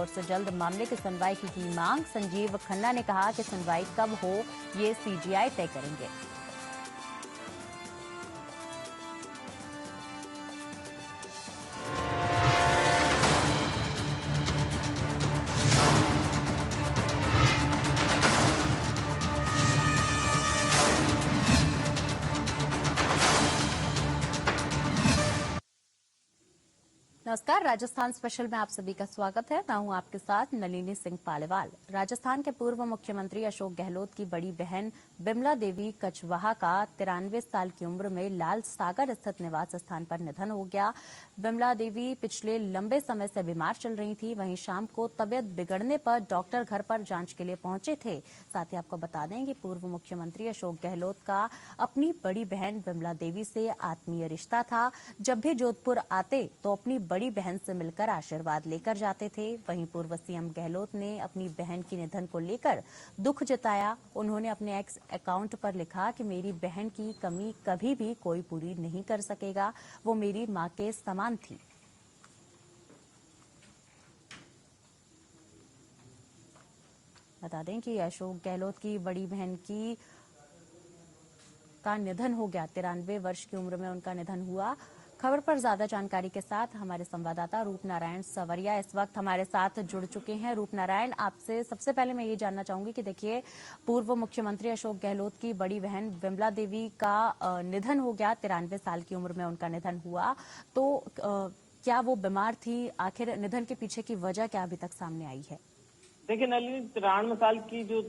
ओर से जल्द मामले की सुनवाई की मांग। संजीव खन्ना ने कहा कि सुनवाई कब हो ये सीजीआई तय करेंगे। नमस्कार, राजस्थान स्पेशल में आप सभी का स्वागत है। मैं हूं आपके साथ नलिनी सिंह पालीवाल। राजस्थान के पूर्व मुख्यमंत्री अशोक गहलोत की बड़ी बहन बिमला देवी कछवाहा का 93 साल की उम्र में लाल सागर स्थित निवास स्थान पर निधन हो गया। बिमला देवी पिछले लंबे समय से बीमार चल रही थी। वहीं शाम को तबियत बिगड़ने पर डॉक्टर घर पर जांच के लिए पहुंचे थे। साथ ही आपको बता दें कि पूर्व मुख्यमंत्री अशोक गहलोत का अपनी बड़ी बहन बिमला देवी से आत्मीय रिश्ता था। जब भी जोधपुर आते तो अपनी बड़ी बहन से मिलकर आशीर्वाद लेकर जाते थे। वहीं पूर्व सीएम गहलोत ने अपनी बहन के निधन को लेकर दुख जताया। उन्होंने अपने एक्स अकाउंट पर लिखा कि मेरी बहन की कमी कभी भी कोई पूरी नहीं कर सकेगा, वो मेरी मां के समान थी। बता दें कि अशोक गहलोत की बड़ी बहन का निधन हो गया। 93 वर्ष की उम्र में उनका निधन हुआ। खबर पर ज्यादा जानकारी के साथ हमारे संवाददाता रूप नारायण सवरिया इस वक्त हमारे साथ जुड़ चुके हैं। रूप नारायण, आपसे सबसे पहले मैं ये जानना चाहूंगी कि देखिए, पूर्व मुख्यमंत्री अशोक गहलोत की बड़ी बहन बिमला देवी का निधन हो गया। 93 साल की उम्र में उनका निधन हुआ। तो क्या वो बीमार थी? आखिर निधन के पीछे की वजह क्या अभी तक सामने आई है? देखिए नलिनी, 93 साल की जो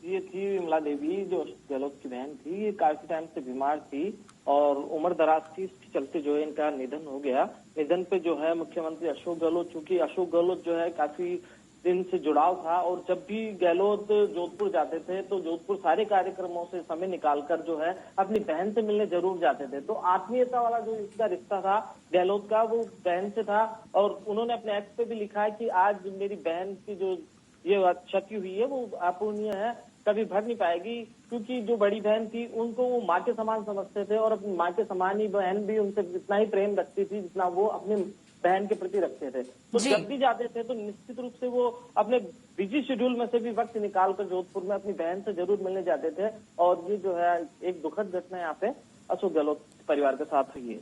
ये थी विमला देवी, जो गहलोत की बहन थी, ये काफी टाइम से बीमार थी और उम्र दराज थी। इसके चलते जो है इनका निधन हो गया। निधन पे जो है मुख्यमंत्री अशोक गहलोत, चूंकि अशोक गहलोत जो है काफी दिन से जुड़ाव था और जब भी गहलोत जोधपुर जाते थे तो जोधपुर सारे कार्यक्रमों से समय निकालकर जो है अपनी बहन से मिलने जरूर जाते थे। तो आत्मीयता वाला जो इसका रिश्ता था गहलोत का, वो बहन से था। और उन्होंने अपने एक्स पे भी लिखा है कि आज मेरी बहन की जो ये क्षति हुई है वो अपूर्णीय है, कभी भर नहीं पाएगी। क्योंकि जो बड़ी बहन थी उनको वो माँ के समान समझते थे और अपनी माँ के समान ही बहन भी उनसे इतना ही प्रेम रखती थी जितना वो अपने बहन के प्रति रखते थे। तो जब भी जाते थे तो निश्चित रूप से वो अपने बिजी शेड्यूल में से भी वक्त निकालकर जोधपुर में अपनी बहन से जरूर मिलने जाते थे। और ये जो है एक दुखद घटना यहाँ पे अशोक गहलोत परिवार के साथ हुई है।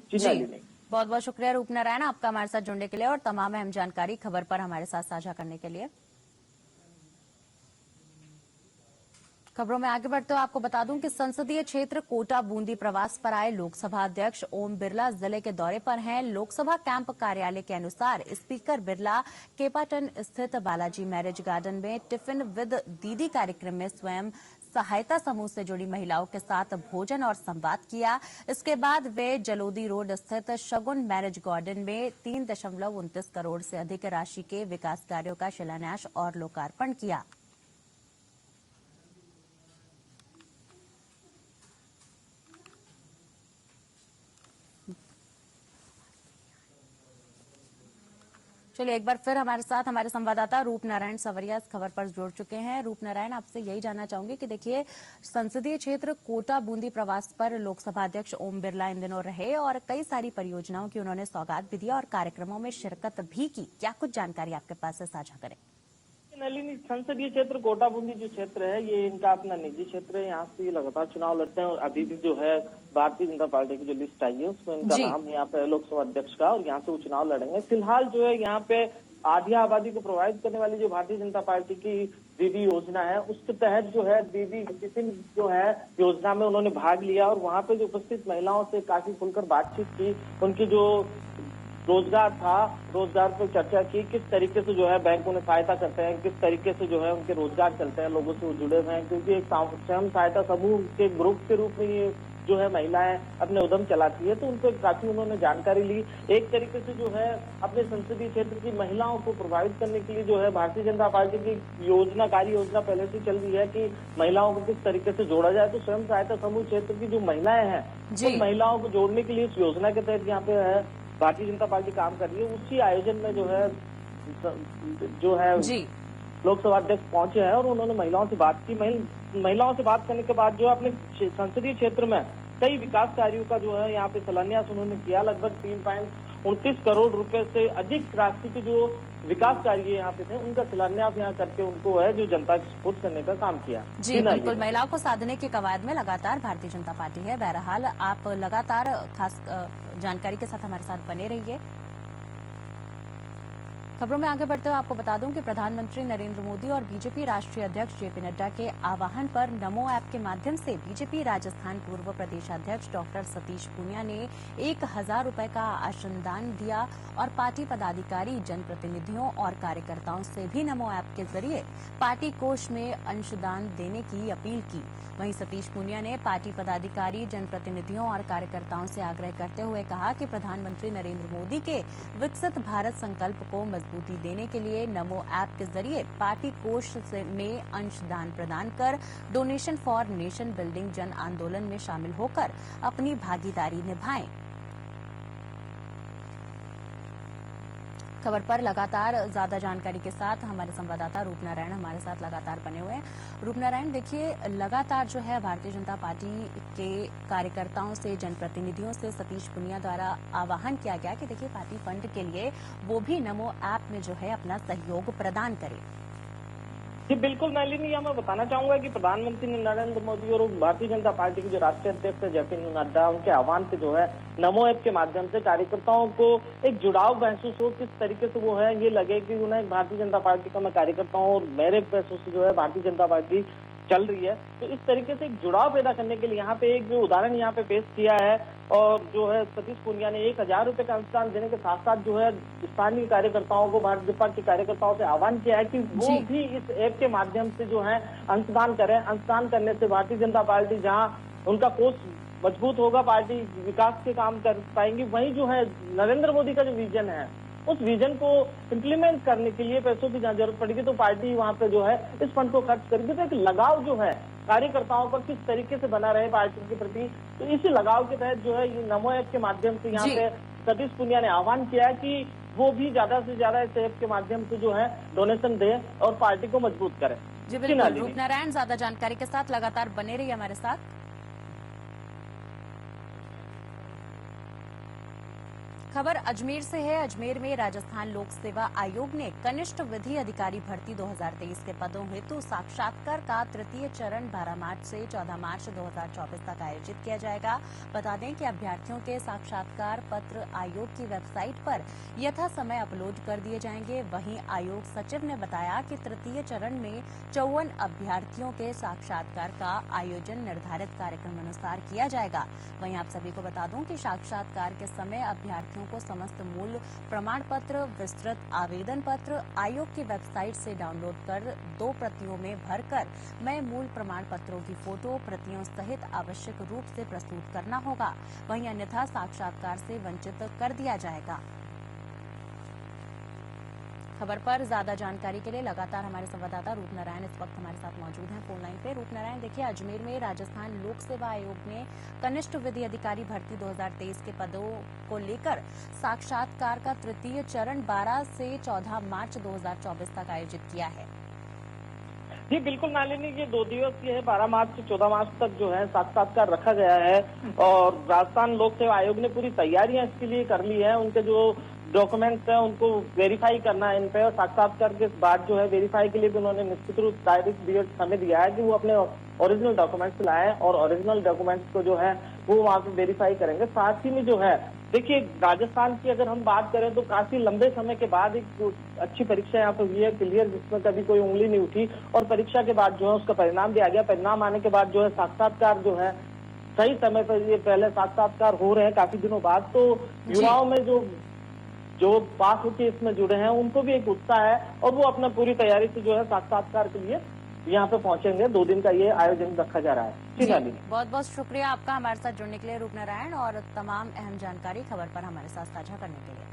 बहुत बहुत शुक्रिया रूप नारायण, आपका हमारे साथ जुड़ने के लिए और तमाम अहम जानकारी खबर पर हमारे साथ साझा करने के लिए। खबरों में आगे बढ़ते हुए आपको बता दूं कि संसदीय क्षेत्र कोटा बूंदी प्रवास पर आए लोकसभा अध्यक्ष ओम बिरला जिले के दौरे पर हैं। लोकसभा कैंप कार्यालय के अनुसार स्पीकर बिरला केपाटन स्थित बालाजी मैरिज गार्डन में टिफिन विद दीदी कार्यक्रम में स्वयं सहायता समूह से जुड़ी महिलाओं के साथ भोजन और संवाद किया। इसके बाद वे जलोदी रोड स्थित शगुन मैरिज गार्डन में 3.29 करोड़ से अधिक राशि के विकास कार्यों का शिलान्यास और लोकार्पण किया। चलिए, एक बार फिर हमारे साथ हमारे संवाददाता रूप नारायण सवरिया इस खबर पर जुड़ चुके हैं। रूप नारायण, आपसे यही जानना चाहूंगी कि देखिए, संसदीय क्षेत्र कोटा बूंदी प्रवास पर लोकसभा अध्यक्ष ओम बिरला इन दिनों रहे और कई सारी परियोजनाओं की उन्होंने सौगात भी दिया और कार्यक्रमों में शिरकत भी की। क्या कुछ जानकारी आपके पास से साझा करें? नलिनी, संसदीय क्षेत्र कोटा बूंदी जो क्षेत्र है ये इनका अपना निजी क्षेत्र है। यहाँ से लगातार चुनाव लड़ते हैं और अभी भी जो है भारतीय जनता पार्टी की जो लिस्ट आई है उसमें इनका नाम यहाँ पे लोकसभा अध्यक्ष का, और यहाँ से वो चुनाव लड़ेंगे। फिलहाल जो है यहाँ पे आधी आबादी को प्रभावित करने वाली जो भारतीय जनता पार्टी की दीदी योजना है उसके तहत जो है दीदी टिफिन जो है योजना में उन्होंने भाग लिया और वहाँ पे जो उपस्थित महिलाओं से काफी खुलकर बातचीत की। उनकी जो रोजगार था, रोजगार पर चर्चा की, किस तरीके से जो है बैंक उन्हें सहायता करते हैं, किस तरीके से जो है उनके रोजगार चलते हैं, लोगों से वो जुड़े हुए हैं। क्योंकि एक स्वयं सहायता समूह के ग्रुप के रूप में ये जो है महिलाएं अपने उद्यम चलाती है, तो उनको काफी उन्होंने जानकारी ली। एक तरीके से जो है अपने संसदीय क्षेत्र की महिलाओं को प्रभावित करने के लिए जो है भारतीय जनता पार्टी की योजना, कार्य योजना पहले से चल रही है कि महिलाओं को किस तरीके से जोड़ा जाए। तो स्वयं सहायता समूह क्षेत्र की जो महिलाएं हैं उन महिलाओं को जोड़ने के लिए इस योजना के तहत यहाँ पे है भारतीय जनता पार्टी काम कर रही है। उसी आयोजन में जो है लोकसभा अध्यक्ष पहुंचे हैं और उन्होंने महिलाओं से बात की। महिलाओं से बात करने के बाद जो अपने संसदीय क्षेत्र में कई विकास कार्यों का जो है यहाँ पे शिलान्यास उन्होंने किया। लगभग 29 करोड़ रुपए से अधिक राशि के जो विकास कार्य यहाँ पे थे उनका शिलान्यास यहाँ करके उनको है जो जनता के सुपुर्द करने का काम किया। जी बिल्कुल, महिलाओं को साधने की कवायद में लगातार भारतीय जनता पार्टी है। बहरहाल आप लगातार खास जानकारी के साथ हमारे साथ बने रहिए। खबरों में आगे बढ़ते हुए आपको बता दूं कि प्रधानमंत्री नरेंद्र मोदी और बीजेपी राष्ट्रीय अध्यक्ष जेपी नड्डा के आह्वान पर नमो ऐप के माध्यम से बीजेपी राजस्थान पूर्व प्रदेशाध्यक्ष डॉक्टर सतीश पूनिया ने 1000 रुपए का अंशदान दिया और पार्टी पदाधिकारी, जनप्रतिनिधियों और कार्यकर्ताओं से भी नमो ऐप के जरिए पार्टी कोष में अंशदान देने की अपील की। वहीं सतीश पूनिया ने पार्टी पदाधिकारी, जनप्रतिनिधियों और कार्यकर्ताओं से आग्रह करते हुए कहा कि प्रधानमंत्री नरेंद्र मोदी के विकसित भारत संकल्प को मजबूती देने के लिए नमो ऐप के जरिए पार्टी कोष में अंशदान प्रदान कर डोनेशन फॉर नेशन बिल्डिंग जन आंदोलन में शामिल होकर अपनी भागीदारी निभाएं। खबर पर लगातार ज्यादा जानकारी के साथ हमारे संवाददाता रूपनारायण हमारे साथ लगातार बने हुए हैं। रूपनारायण, देखिए लगातार जो है भारतीय जनता पार्टी के कार्यकर्ताओं से, जनप्रतिनिधियों से सतीश पूनिया द्वारा आह्वान किया गया कि देखिए पार्टी फंड के लिए वो भी नमो ऐप में जो है अपना सहयोग प्रदान करें। जी बिल्कुल नलिनी, यह मैं बताना चाहूंगा कि प्रधानमंत्री नरेंद्र मोदी और भारतीय जनता पार्टी के जो राष्ट्रीय अध्यक्ष है जेपी नड्डा, उनके आह्वान से जो है नमो ऐप के माध्यम से कार्यकर्ताओं को एक जुड़ाव महसूस हो, किस तरीके से वो है ये लगे कि उन्हें भारतीय जनता पार्टी का मैं कार्यकर्ता हूँ और मेरे पैसों से जो है भारतीय जनता पार्टी चल रही है। तो इस तरीके से एक जुड़ाव पैदा करने के लिए यहाँ पे एक जो उदाहरण यहाँ पे पेश किया है और जो है सतीश पूनिया ने 1000 रुपए का अंशदान देने के साथ साथ जो है स्थानीय कार्यकर्ताओं को, भारतीय जनता के कार्यकर्ताओं से आह्वान किया है कि वो भी इस ऐप के माध्यम से जो है अंशदान करें। अंशदान करने से भारतीय जनता पार्टी जहाँ उनका कोष मजबूत होगा, पार्टी विकास के काम कर पाएंगी, वहीं जो है नरेंद्र मोदी का जो विजन है उस विजन को इम्प्लीमेंट करने के लिए पैसों की जहाँ जरूरत पड़ेगी तो पार्टी वहां पे जो है इस फंड को खर्च करेगी। तो एक लगाव जो है कार्यकर्ताओं पर किस तरीके से बना रहे पार्टी के प्रति, तो इसी लगाव के तहत जो है ये नमो ऐप के माध्यम से यहाँ पे सतीश पूनिया ने आह्वान किया है कि वो भी ज्यादा से ज्यादा इस ऐप के माध्यम से जो है डोनेशन दे और पार्टी को मजबूत करे। जी बिल्कुल रूपनारायण, ज्यादा जानकारी के साथ लगातार बने रहिए हमारे साथ। खबर अजमेर से है। अजमेर में राजस्थान लोक सेवा आयोग ने कनिष्ठ विधि अधिकारी भर्ती 2023 के पदों हेतु साक्षात्कार का तृतीय चरण 12 मार्च से 14 मार्च 2024 तक आयोजित किया जाएगा। बता दें कि अभ्यर्थियों के साक्षात्कार पत्र आयोग की वेबसाइट पर यथा समय अपलोड कर दिए जाएंगे। वहीं आयोग सचिव ने बताया कि तृतीय चरण में 54 अभ्यर्थियों के साक्षात्कार का आयोजन निर्धारित कार्यक्रम अनुसार किया जाएगा। वहीं आप सभी को बता दूं कि साक्षात्कार के समय अभ्यर्थियों को समस्त मूल प्रमाण पत्र, विस्तृत आवेदन पत्र आयोग की वेबसाइट से डाउनलोड कर 2 प्रतियों में भरकर मैं मूल प्रमाण पत्रों की फोटो प्रतियों सहित आवश्यक रूप से प्रस्तुत करना होगा। वहीं अन्यथा साक्षात्कार से वंचित कर दिया जाएगा। खबर पर ज्यादा जानकारी के लिए लगातार हमारे संवाददाता रूपनारायण इस वक्त हमारे साथ मौजूद हैं फोन लाइन पे। रूपनारायण, देखिए अजमेर में राजस्थान लोक सेवा आयोग ने कनिष्ठ विधि अधिकारी भर्ती 2023 के पदों को लेकर साक्षात्कार का तृतीय चरण 12 से 14 मार्च 2024 तक आयोजित किया है। जी बिल्कुल नालिनी, ये 2 दिवसीय है। 12 मार्च से 14 मार्च तक जो है साक्षात्कार रखा गया है और राजस्थान लोक सेवा आयोग ने पूरी तैयारियां इसके लिए कर ली है। उनके जो डॉक्यूमेंट्स है उनको वेरीफाई करना है इन पे और साक्षात्कार के बाद जो है वेरीफाई के लिए भी उन्होंने निश्चित रूप तारीख दिए, समय दिया है कि वो अपने ओरिजिनल डॉक्यूमेंट्स लाए और ओरिजिनल डॉक्यूमेंट्स को जो है वो वहाँ पे वेरीफाई करेंगे। साथ ही में जो है देखिए राजस्थान की अगर हम बात करें तो काफी लंबे समय के बाद एक अच्छी परीक्षा यहाँ पे हुई है क्लियर, जिसमें कभी कोई उंगली नहीं उठी और परीक्षा के बाद जो है उसका परिणाम दिया गया। परिणाम आने के बाद जो है साक्षात्कार जो है सही समय पर, ये पहले साक्षात्कार हो रहे हैं काफी दिनों बाद, तो युवाओं में जो पास होकर इसमें जुड़े हैं उनको भी एक उत्साह है और वो अपना पूरी तैयारी से जो है साक्षात्कार के लिए यहाँ पे पहुंचेंगे। 2 दिन का ये आयोजन रखा जा रहा है। बहुत बहुत शुक्रिया आपका हमारे साथ जुड़ने के लिए रूपनारायण और तमाम अहम जानकारी खबर पर हमारे साथ साझा करने के लिए।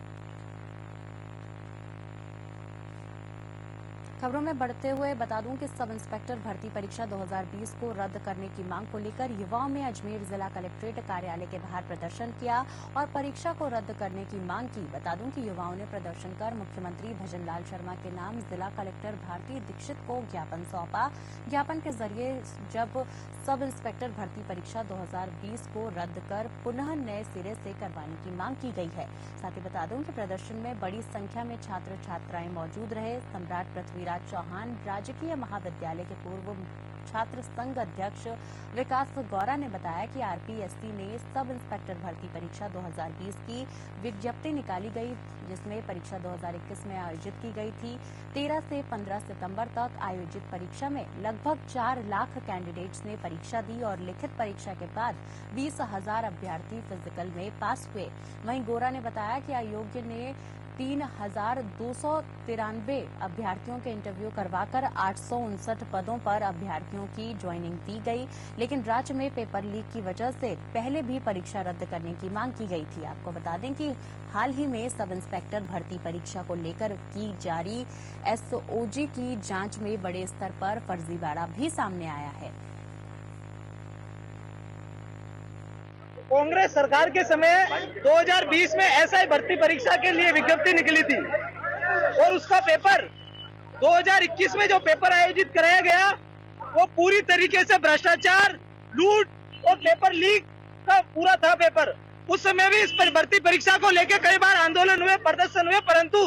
खबरों में बढ़ते हुए बता दूं कि सब इंस्पेक्टर भर्ती परीक्षा 2020 को रद्द करने की मांग को लेकर युवाओं ने अजमेर जिला कलेक्ट्रेट कार्यालय के बाहर प्रदर्शन किया और परीक्षा को रद्द करने की मांग की। बता दूं कि युवाओं ने प्रदर्शन कर मुख्यमंत्री भजनलाल शर्मा के नाम जिला कलेक्टर भारती दीक्षित को ज्ञापन सौंपा। ज्ञापन के जरिए जब सब इंस्पेक्टर भर्ती परीक्षा 2020 को रद्द कर पुनः नए सिरे से करवाने की मांग की गई है। साथ ही बता दूं कि प्रदर्शन में बड़ी संख्या में छात्र छात्राएं मौजूद रहे। सम्राट पृथ्वीराज चौहान राजकीय महाविद्यालय के पूर्व छात्र संघ अध्यक्ष विकास गौरा ने बताया कि आरपीएससी ने सब इंस्पेक्टर भर्ती परीक्षा 2020 की विज्ञप्ति निकाली गई, जिसमें परीक्षा 2021 में आयोजित की गई थी। 13 से 15 सितंबर तक आयोजित परीक्षा में लगभग 4 लाख कैंडिडेट्स ने परीक्षा दी और लिखित परीक्षा के बाद 20,000 अभ्यर्थी फिजिकल में पास हुए। वहीं गौरा ने बताया कि आयोग ने 3,293 अभ्यर्थियों के इंटरव्यू करवाकर 859 पदों पर अभ्यर्थियों की ज्वाइनिंग दी गई, लेकिन राज्य में पेपर लीक की वजह से पहले भी परीक्षा रद्द करने की मांग की गई थी। आपको बता दें कि हाल ही में सब इंस्पेक्टर भर्ती परीक्षा को लेकर की जारी एसओजी की जांच में बड़े स्तर पर फर्जीवाड़ा भी सामने आया है। कांग्रेस सरकार के समय 2020 में एसआई भर्ती परीक्षा के लिए विज्ञप्ति निकली थी और उसका पेपर 2021 में जो पेपर आयोजित कराया गया वो पूरी तरीके से भ्रष्टाचार, लूट और पेपर लीक का पूरा था पेपर। उस समय भी इस भर्ती परीक्षा को लेकर कई बार आंदोलन हुए, प्रदर्शन हुए, परंतु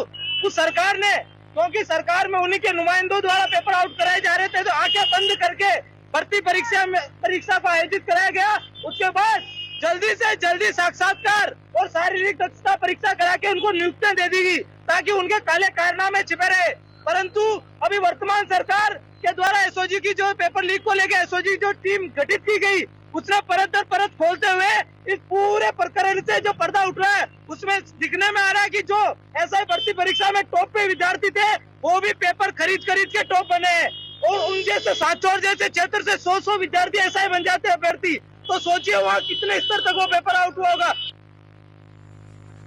उस सरकार ने, क्योंकि सरकार में उन्हीं के नुमाइंदों द्वारा पेपर आउट कराए जा रहे थे, तो आंखें बंद करके भर्ती परीक्षा को आयोजित कराया गया। उसके बाद जल्दी से जल्दी साक्षात्कार और शारीरिक दक्षता परीक्षा करा के उनको नियुक्तियां दे दी गई ताकि उनके काले कारनामे छिपे रहे। परंतु अभी वर्तमान सरकार के द्वारा एसओजी की जो पेपर लीक को लेकर एसओजी जो टीम गठित की गई, उसने परत दर परत खोलते हुए इस पूरे प्रकरण से जो पर्दा उठ रहा है उसमें दिखने में आ रहा है कि जो एसआई भर्ती परीक्षा में टॉप पे विद्यार्थी थे वो भी पेपर खरीद के टॉप बने और उन जैसे सातचौर जैसे क्षेत्र से 100 विद्यार्थी एसआई बन जाते हैं अभ्यर्थी। तो सोचिए वहाँ कितने स्तर तक वो पेपर आउट हुआ होगा।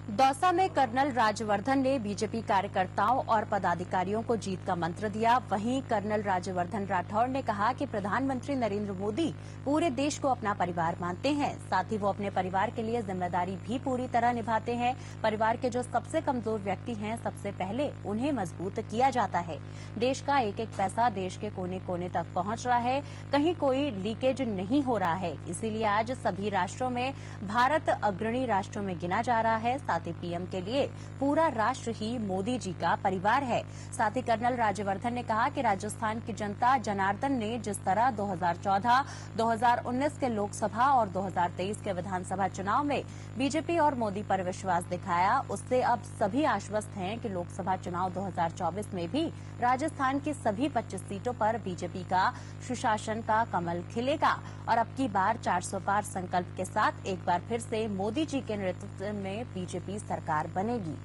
दौसा में कर्नल राज्यवर्धन ने बीजेपी कार्यकर्ताओं और पदाधिकारियों को जीत का मंत्र दिया। वहीं कर्नल राज्यवर्धन राठौड़ ने कहा कि प्रधानमंत्री नरेंद्र मोदी पूरे देश को अपना परिवार मानते हैं, साथ ही वो अपने परिवार के लिए जिम्मेदारी भी पूरी तरह निभाते हैं। परिवार के जो सबसे कमजोर व्यक्ति हैं, सबसे पहले उन्हें मजबूत किया जाता है। देश का एक एक पैसा देश के कोने कोने तक पहुंच रहा है, कहीं कोई लीकेज नहीं हो रहा है। इसीलिए आज सभी राष्ट्रों में भारत अग्रणी राष्ट्रों में गिना जा रहा है। साथ ही पीएम के लिए पूरा राष्ट्र ही मोदी जी का परिवार है। साथ ही कर्नल राज्यवर्धन ने कहा कि राजस्थान की जनता जनार्दन ने जिस तरह 2014, 2019 के लोकसभा और 2023 के विधानसभा चुनाव में बीजेपी और मोदी पर विश्वास दिखाया, उससे अब सभी आश्वस्त हैं कि लोकसभा चुनाव 2024 में भी राजस्थान की सभी 25 सीटों पर बीजेपी का सुशासन का कमल खिलेगा और अब की बार 400 पार संकल्प के साथ एक बार फिर से मोदी जी के नेतृत्व में बीजेपी सरकार बनेगी।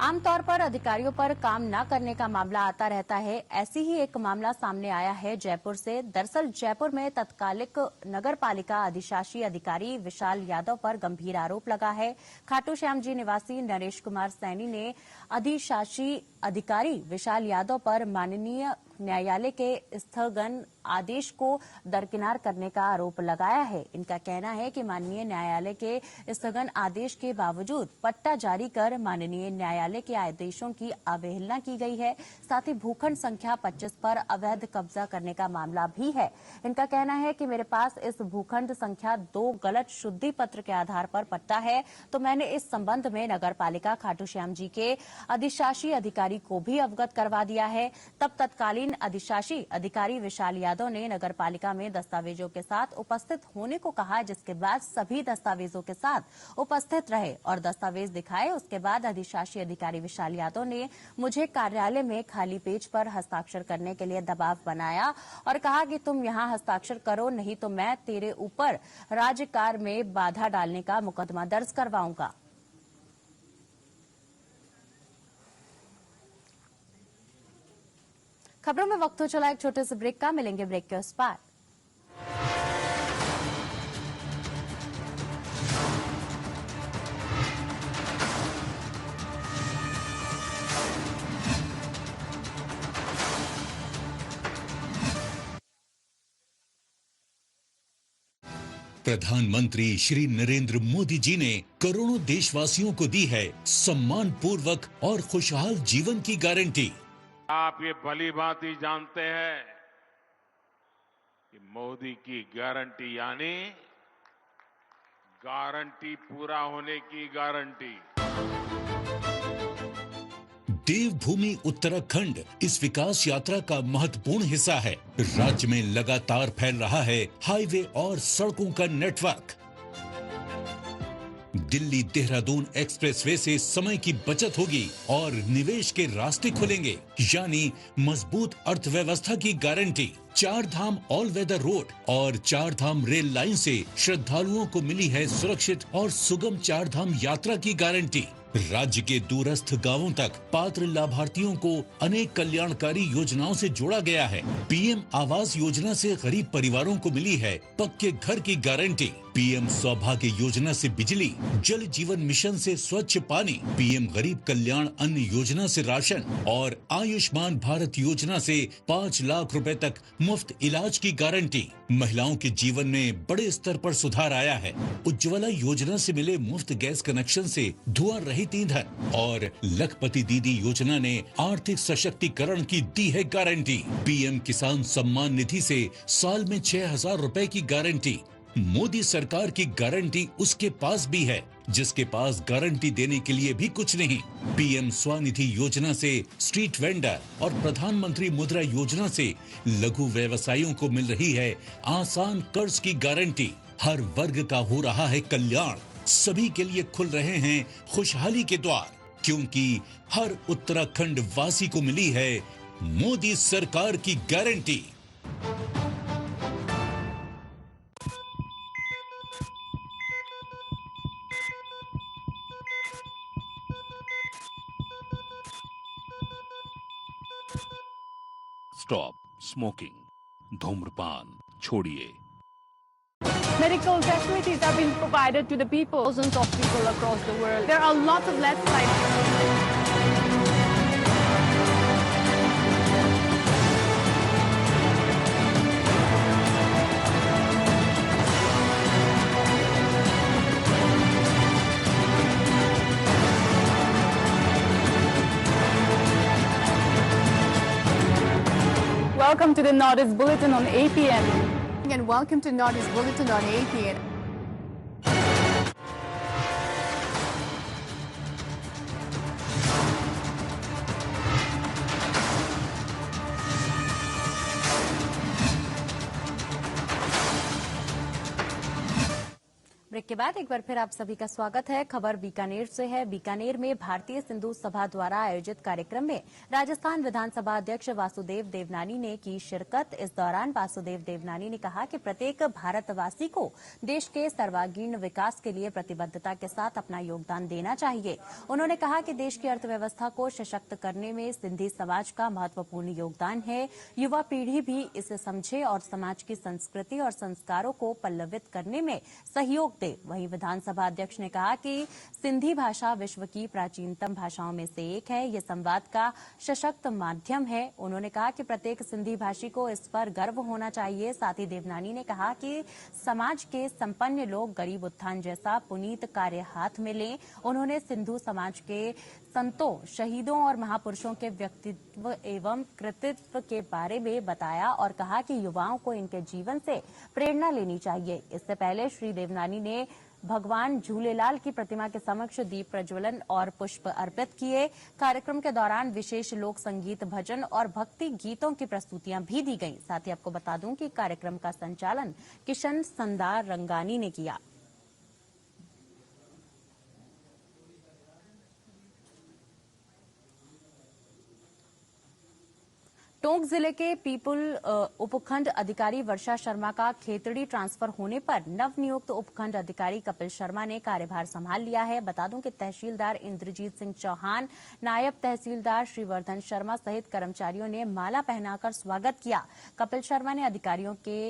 आमतौर पर अधिकारियों पर काम न करने का मामला आता रहता है। ऐसी ही एक मामला सामने आया है जयपुर से। दरअसल जयपुर में तत्कालिक नगर पालिका अधिशासी अधिकारी विशाल यादव पर गंभीर आरोप लगा है। खाटू श्याम जी निवासी नरेश कुमार सैनी ने अधिशासी अधिकारी विशाल यादव पर माननीय न्यायालय के स्थगन आदेश को दरकिनार करने का आरोप लगाया है। इनका कहना है कि माननीय न्यायालय के स्थगन आदेश के बावजूद पट्टा जारी कर माननीय न्यायालय के आदेशों की अवहेलना की गई है। साथ ही भूखंड संख्या 25 पर अवैध कब्जा करने का मामला भी है। इनका कहना है कि मेरे पास इस भूखंड संख्या 2 गलत शुद्धि पत्र के आधार पर पट्टा है, तो मैंने इस संबंध में नगर पालिका खाटू श्याम जी के अधिशासी अधिकारी को भी अवगत करवा दिया है। तब तत्कालीन अधिशासी अधिकारी विशाल यादव ने नगर पालिका में दस्तावेजों के साथ उपस्थित होने को कहा, जिसके बाद सभी दस्तावेजों के साथ उपस्थित रहे और दस्तावेज दिखाए। उसके बाद अधिशासी अधिकारी विशाल यादव ने मुझे कार्यालय में खाली पेज पर हस्ताक्षर करने के लिए दबाव बनाया और कहा कि तुम यहां हस्ताक्षर करो, नहीं तो मैं तेरे ऊपर राज्यकार में बाधा डालने का मुकदमा दर्ज करवाऊंगा। खबरों में वक्त हो चला एक छोटे से ब्रेक का, मिलेंगे ब्रेक के उस पार। प्रधानमंत्री श्री नरेंद्र मोदी जी ने करोड़ों देशवासियों को दी है सम्मान पूर्वक और खुशहाल जीवन की गारंटी। आप ये भली भांति जानते हैं कि मोदी की गारंटी यानी गारंटी पूरा होने की गारंटी। देवभूमि उत्तराखंड इस विकास यात्रा का महत्वपूर्ण हिस्सा है। राज्य में लगातार फैल रहा है हाईवे और सड़कों का नेटवर्क। दिल्ली देहरादून एक्सप्रेसवे से समय की बचत होगी और निवेश के रास्ते खुलेंगे, यानी मजबूत अर्थव्यवस्था की गारंटी। चार धाम ऑल वेदर रोड और चार धाम रेल लाइन से श्रद्धालुओं को मिली है सुरक्षित और सुगम चार धाम यात्रा की गारंटी। राज्य के दूरस्थ गांवों तक पात्र लाभार्थियों को अनेक कल्याणकारी योजनाओं से जोड़ा गया है। पीएम आवास योजना से गरीब परिवारों को मिली है पक्के घर की गारंटी। पीएम सौभाग्य योजना से बिजली, जल जीवन मिशन से स्वच्छ पानी, पीएम गरीब कल्याण अन्न योजना से राशन और आयुष्मान भारत योजना से 5 लाख रुपए तक मुफ्त इलाज की गारंटी। महिलाओं के जीवन में बड़े स्तर पर सुधार आया है। उज्ज्वला योजना से मिले मुफ्त गैस कनेक्शन से धुआं रहित ईंधन और लखपति दीदी योजना ने आर्थिक सशक्तिकरण की दी है गारंटी। पीएम किसान सम्मान निधि से साल में 6,000 रुपए की गारंटी। मोदी सरकार की गारंटी उसके पास भी है जिसके पास गारंटी देने के लिए भी कुछ नहीं। पीएम स्वनिधि योजना से स्ट्रीट वेंडर और प्रधानमंत्री मुद्रा योजना से लघु व्यवसायियों को मिल रही है आसान कर्ज की गारंटी। हर वर्ग का हो रहा है कल्याण। सभी के लिए खुल रहे हैं खुशहाली के द्वार, क्योंकि हर उत्तराखंड वासी को मिली है मोदी सरकार की गारंटी। स्टॉप स्मोकिंग, धूम्रपान छोड़िए। Medical facilities have been provided to the people, thousands of people across the world. There are lots of landslides. Welcome to the Northeast Bulletin on APN. And welcome to Northeast Bulletin on APN. Break के बाद एक बार फिर आप सभी का स्वागत है। खबर बीकानेर से है। बीकानेर में भारतीय सिंधु सभा द्वारा आयोजित कार्यक्रम में राजस्थान विधानसभा अध्यक्ष वासुदेव देवनानी ने की शिरकत। इस दौरान वासुदेव देवनानी ने कहा कि प्रत्येक भारतवासी को देश के सर्वांगीण विकास के लिए प्रतिबद्धता के साथ अपना योगदान देना चाहिए। उन्होंने कहा कि देश की अर्थव्यवस्था को सशक्त करने में सिंधी समाज का महत्वपूर्ण योगदान है। युवा पीढ़ी भी इसे समझे और समाज की संस्कृति और संस्कारों को पल्लवित करने में सहयोग दे। वहीं विधानसभा अध्यक्ष ने कहा कि सिंधी भाषा विश्व की प्राचीनतम भाषाओं में से एक है। ये संवाद का सशक्त माध्यम है। उन्होंने कहा कि प्रत्येक सिंधी भाषी को इस पर गर्व होना चाहिए। साथ ही देवनानी ने कहा कि समाज के संपन्न लोग गरीब उत्थान जैसा पुनीत कार्य हाथ में लें। उन्होंने सिंधु समाज के संतों, शहीदों और महापुरुषों के व्यक्तित्व एवं कृतित्व के बारे में बताया और कहा कि युवाओं को इनके जीवन से प्रेरणा लेनी चाहिए। इससे पहले श्री देवनानी ने भगवान झूलेलाल की प्रतिमा के समक्ष दीप प्रज्वलन और पुष्प अर्पित किए। कार्यक्रम के दौरान विशेष लोक संगीत, भजन और भक्ति गीतों की प्रस्तुतियां भी दी गईं। साथ ही आपको बता दूं कि कार्यक्रम का संचालन किशन संदार रंगानी ने किया। टोंक जिले के पीपुल उपखंड अधिकारी वर्षा शर्मा का खेतड़ी ट्रांसफर होने पर नवनियुक्त उपखंड अधिकारी कपिल शर्मा ने कार्यभार संभाल लिया है। बता दूं कि तहसीलदार इंद्रजीत सिंह चौहान, नायब तहसीलदार श्रीवर्धन शर्मा सहित कर्मचारियों ने माला पहनाकर स्वागत किया। कपिल शर्मा ने अधिकारियों के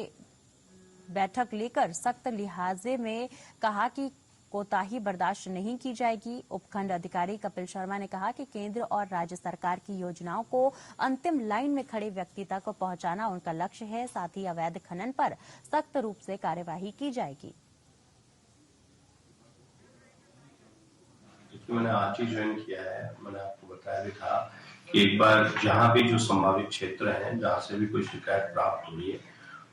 बैठक लेकर सख्त लिहाजे में कहा कि कोताही बर्दाश्त नहीं की जाएगी। उपखंड अधिकारी कपिल शर्मा ने कहा कि केंद्र और राज्य सरकार की योजनाओं को अंतिम लाइन में खड़े व्यक्ति तक पहुंचाना उनका लक्ष्य है। साथ ही अवैध खनन पर सख्त रूप से कार्यवाही की जाएगी। मैंने आज ही ज्वाइन किया है। मैंने आपको बताया भी था कि एक बार जहाँ भी जो संभावित क्षेत्र हैं, जहाँ से भी कोई शिकायत प्राप्त हुई है,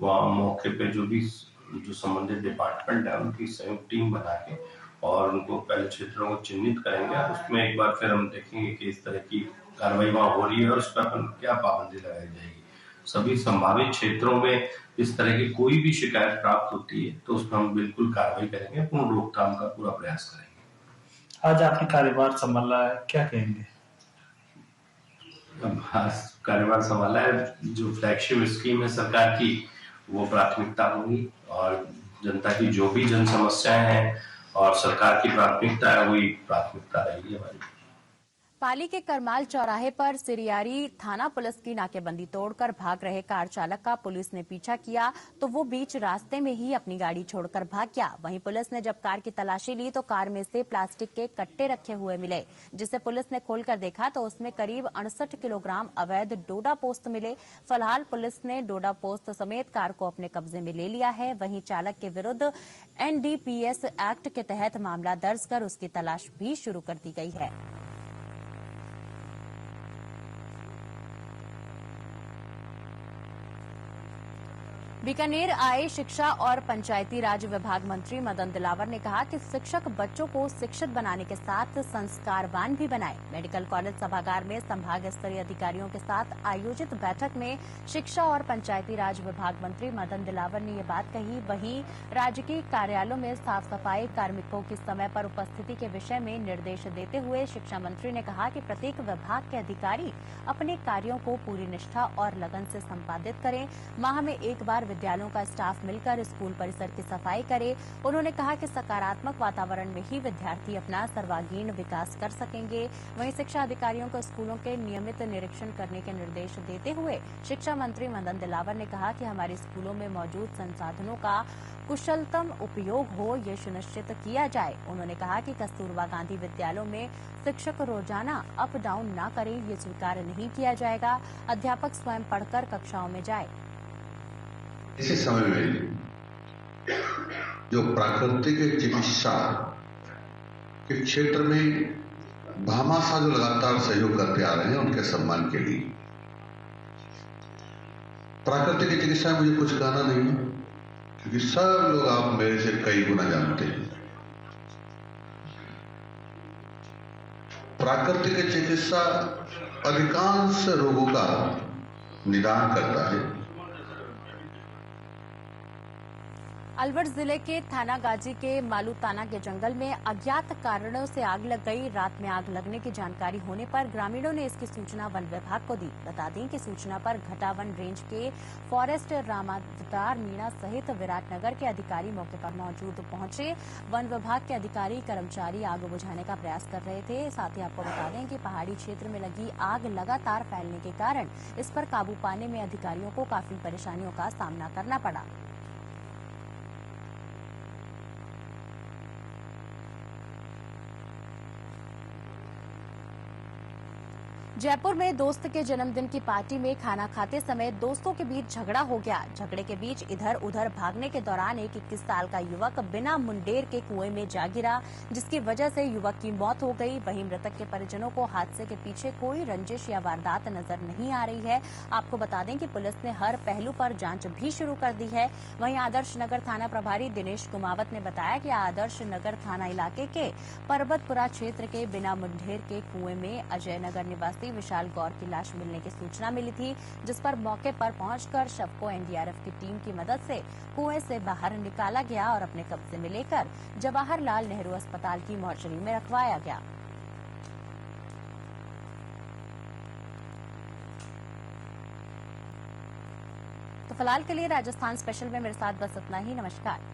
वहाँ मौके पे जो संबंधित डिपार्टमेंट है उनकी संयुक्त टीम बना के और उनको पहले क्षेत्रों को चिन्हित करेंगे और उसमें एक बार फिर हम देखेंगे कि इस तरह की कार्रवाई वहाँ हो रही है और उस पर अपन क्या पाबंदी लगाई जाएगी। सभी संभावित क्षेत्रों में इस तरह की कोई भी शिकायत प्राप्त होती है तो उस पर हम बिल्कुल कार्रवाई करेंगे, पूर्ण रोकथाम का पूरा प्रयास करेंगे। आज आपने कार्यभार संभाला है, क्या कहेंगे? कार्यभार संभाला है, जो फ्लैगशिप स्कीम है सरकार की वो प्राथमिकता होगी और जनता की जो भी जन समस्याएं हैं और सरकार की प्राथमिकता है वही प्राथमिकता रहेगी हमारी। पाली के करमाल चौराहे पर सिरियारी थाना पुलिस की नाकेबंदी तोड़कर भाग रहे कार चालक का पुलिस ने पीछा किया तो वो बीच रास्ते में ही अपनी गाड़ी छोड़कर भाग गया। वहीं पुलिस ने जब कार की तलाशी ली तो कार में से प्लास्टिक के कट्टे रखे हुए मिले, जिसे पुलिस ने खोलकर देखा तो उसमें करीब 68 किलोग्राम अवैध डोडा पोस्त मिले। फिलहाल पुलिस ने डोडा पोस्त समेत कार को अपने कब्जे में ले लिया है। वहीं चालक के विरुद्ध NDPS एक्ट के तहत मामला दर्ज कर उसकी तलाश भी शुरू कर दी गई है। बीकानेर आए शिक्षा और पंचायती राज विभाग मंत्री मदन दिलावर ने कहा कि शिक्षक बच्चों को शिक्षित बनाने के साथ संस्कारवान भी बनाए। मेडिकल कॉलेज सभागार में संभाग स्तरीय अधिकारियों के साथ आयोजित बैठक में शिक्षा और पंचायती राज विभाग मंत्री मदन दिलावर ने ये बात कही। वहीं राजकीय कार्यालयों में साफ सफाई कार्मिकों की समय पर उपस्थिति के विषय में निर्देश देते हुए शिक्षा मंत्री ने कहा कि प्रत्येक विभाग के अधिकारी अपने कार्यों को पूरी निष्ठा और लगन से संपादित करें। माह में एक बार विद्यालयों का स्टाफ मिलकर स्कूल परिसर की सफाई करे। उन्होंने कहा कि सकारात्मक वातावरण में ही विद्यार्थी अपना सर्वांगीण विकास कर सकेंगे। वहीं शिक्षा अधिकारियों को स्कूलों के नियमित निरीक्षण करने के निर्देश देते हुए शिक्षा मंत्री मदन दिलावर ने कहा कि हमारे स्कूलों में मौजूद संसाधनों का कुशलतम उपयोग हो, ये सुनिश्चित किया जाए। उन्होंने कहा कि कस्तूरबा गांधी विद्यालयों में शिक्षक रोजाना अप डाउन न करें, ये स्वीकार नहीं किया जाएगा। अध्यापक स्वयं पढ़कर कक्षाओं में जाए। इसी समय में जो प्राकृतिक चिकित्सा के क्षेत्र में भामाशाह जो लगातार सहयोग करते आ रहे हैं उनके सम्मान के लिए प्राकृतिक चिकित्सा में मुझे कुछ कहना नहीं है, क्योंकि सब लोग आप मेरे से कई गुना जानते हैं। प्राकृतिक चिकित्सा अधिकांश रोगों का निदान करता है। अलवर जिले के थाना गाजी के मालूताना के जंगल में अज्ञात कारणों से आग लग गई। रात में आग लगने की जानकारी होने पर ग्रामीणों ने इसकी सूचना वन विभाग को दी। बता दें कि सूचना पर घटावन रेंज के फॉरेस्ट रामावतार मीणा सहित विराटनगर के अधिकारी मौके पर मौजूद पहुंचे। वन विभाग के अधिकारी कर्मचारी आग बुझाने का प्रयास कर रहे थे। साथ ही आपको बता दें कि पहाड़ी क्षेत्र में लगी आग लगातार फैलने के कारण इस पर काबू पाने में अधिकारियों को काफी परेशानियों का सामना करना पड़ा। जयपुर में दोस्त के जन्मदिन की पार्टी में खाना खाते समय दोस्तों के बीच झगड़ा हो गया। झगड़े के बीच इधर उधर भागने के दौरान एक 21 साल का युवक बिना मुंडेर के कुएं में जा गिरा, जिसकी वजह से युवक की मौत हो गई। वहीं मृतक के परिजनों को हादसे के पीछे कोई रंजिश या वारदात नजर नहीं आ रही है। आपको बता दें कि पुलिस ने हर पहलू पर जांच भी शुरू कर दी है। वहीं आदर्श नगर थाना प्रभारी दिनेश कुमावत ने बताया कि आदर्श नगर थाना इलाके के पर्वतपुरा क्षेत्र के बिना मुंडेर के कुएं में अजय नगर निवासी विशाल गौर की लाश मिलने की सूचना मिली थी, जिस पर मौके पर पहुंचकर शव को एनडीआरएफ की टीम की मदद से कुएं से बाहर निकाला गया और अपने कब्जे में लेकर जवाहरलाल नेहरू अस्पताल की मॉर्चरी में रखवाया गया। तो फिलहाल के लिए राजस्थान स्पेशल में मेरे साथ बस इतना ही। नमस्कार।